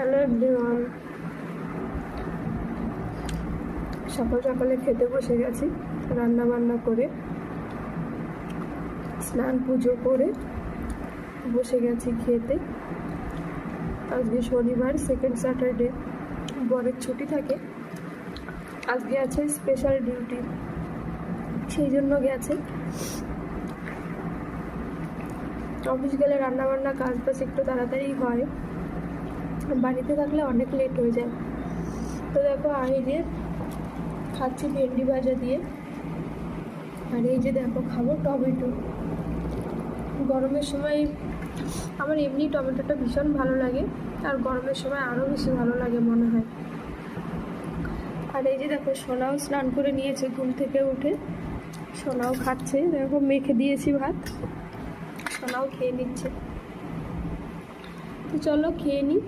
Hello everyone, সকাল সকালে খেতে বসে গেছি। রান্না বান্না করে স্নান পুজো করে বসে গেছি খেতে। আজকে শনিবার, সেকেন্ড স্যাটারডে, বরের ছুটি থাকে। আজকে আছে স্পেশাল ডিউটি, সেই জন্য গেছে। অফিস গেলে রান্নাবান্না কাজ বাজ একটু তাড়াতাড়ি হয়, বাড়িতে থাকলে অনেক লেট হয়ে যায়। তো দেখো, এই যে খাচ্ছি ভেন্ডি ভাজা দিয়ে, আর এই যে দেখো খাবো টমেটো। গরমের সময় আমার এমনি টমেটোটা ভীষণ ভালো লাগে, আর গরমের সময় আরও বেশি ভালো লাগে মনে হয়। আর এই যে দেখো সোনাও স্নান করে নিয়েছে ঘুম থেকে উঠে, সোনাও খাচ্ছে। দেখো মেখে দিয়েছি ভাত, সোনাও খেয়ে নিচ্ছে। তো চলো খেয়ে নিই।